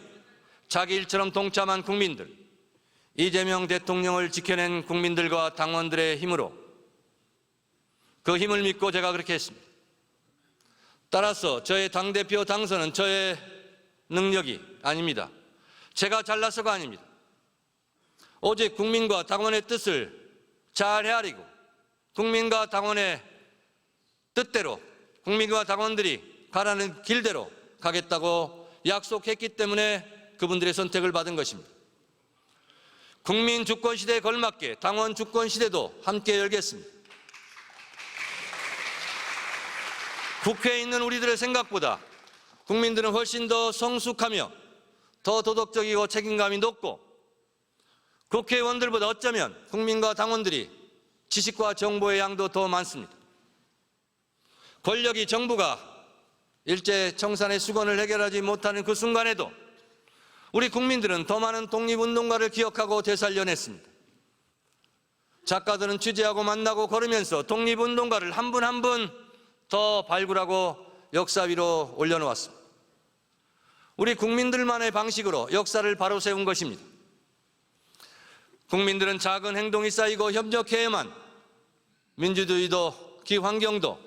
자기 일처럼 동참한 국민들, 이재명 대통령을 지켜낸 국민들과 당원들의 힘으로 그 힘을 믿고 제가 그렇게 했습니다. 따라서 저의 당대표 당선은 저의 능력이 아닙니다. 제가 잘나서가 아닙니다. 오직 국민과 당원의 뜻을 잘 헤아리고 국민과 당원의 뜻대로 국민과 당원들이 가라는 길대로 가겠다고 약속했기 때문에 그분들의 선택을 받은 것입니다. 국민 주권 시대에 걸맞게 당원 주권 시대도 함께 열겠습니다. 국회에 있는 우리들의 생각보다 국민들은 훨씬 더 성숙하며 더 도덕적이고 책임감이 높고 국회의원들보다 어쩌면 국민과 당원들이 지식과 정보의 양도 더 많습니다. 권력이 정부가 일제 청산의 수건을 해결하지 못하는 그 순간에도 우리 국민들은 더 많은 독립운동가를 기억하고 되살려냈습니다. 작가들은 취재하고 만나고 걸으면서 독립운동가를 한 분 한 분 더 발굴하고 역사 위로 올려놓았습니다. 우리 국민들만의 방식으로 역사를 바로 세운 것입니다. 국민들은 작은 행동이 쌓이고 협력해야만 민주주의도 기환경도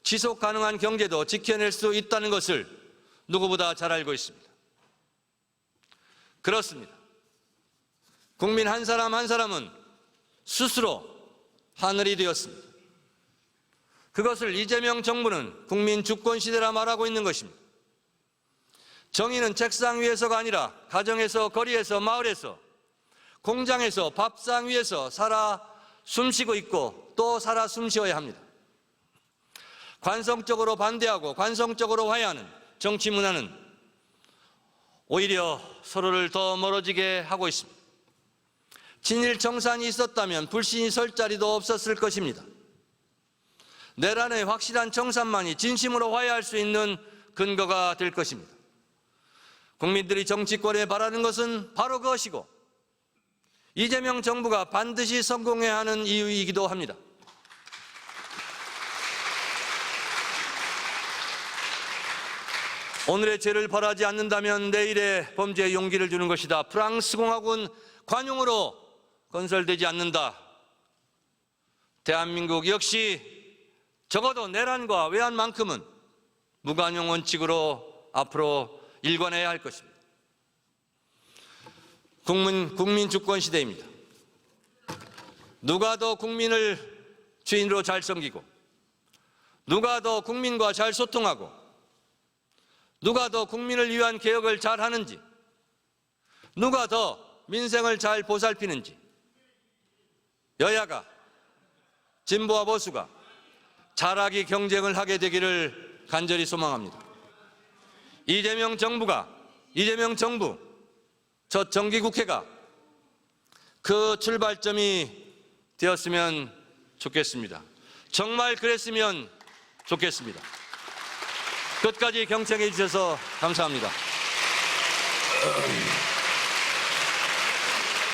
지속 가능한 경제도 지켜낼 수 있다는 것을 누구보다 잘 알고 있습니다. 그렇습니다. 국민 한 사람 한 사람은 스스로 하늘이 되었습니다. 그것을 이재명 정부는 국민 주권 시대라 말하고 있는 것입니다. 정의는 책상 위에서가 아니라 가정에서, 거리에서, 마을에서, 공장에서, 밥상 위에서 살아 숨쉬고 있고 또 살아 숨쉬어야 합니다. 관성적으로 반대하고 관성적으로 화해하는 정치 문화는 오히려 서로를 더 멀어지게 하고 있습니다. 친일 청산이 있었다면 불신이 설 자리도 없었을 것입니다. 내란의 확실한 청산만이 진심으로 화해할 수 있는 근거가 될 것입니다. 국민들이 정치권에 바라는 것은 바로 그것이고 이재명 정부가 반드시 성공해야 하는 이유이기도 합니다. 오늘의 죄를 벌하지 않는다면 내일의 범죄에 용기를 주는 것이다. 프랑스 공화군 관용으로 건설되지 않는다. 대한민국 역시 적어도 내란과 외환만큼은 무관용 원칙으로 앞으로 일관해야 할 것입니다. 국민 주권 시대입니다. 누가 더 국민을 주인으로 잘 섬기고 누가 더 국민과 잘 소통하고 누가 더 국민을 위한 개혁을 잘 하는지 누가 더 민생을 잘 보살피는지 여야가 진보와 보수가 잘하기 경쟁을 하게 되기를 간절히 소망합니다. 이재명 정부, 저 정기국회가 그 출발점이 되었으면 좋겠습니다. 정말 그랬으면 좋겠습니다. 끝까지 경청해 주셔서 감사합니다.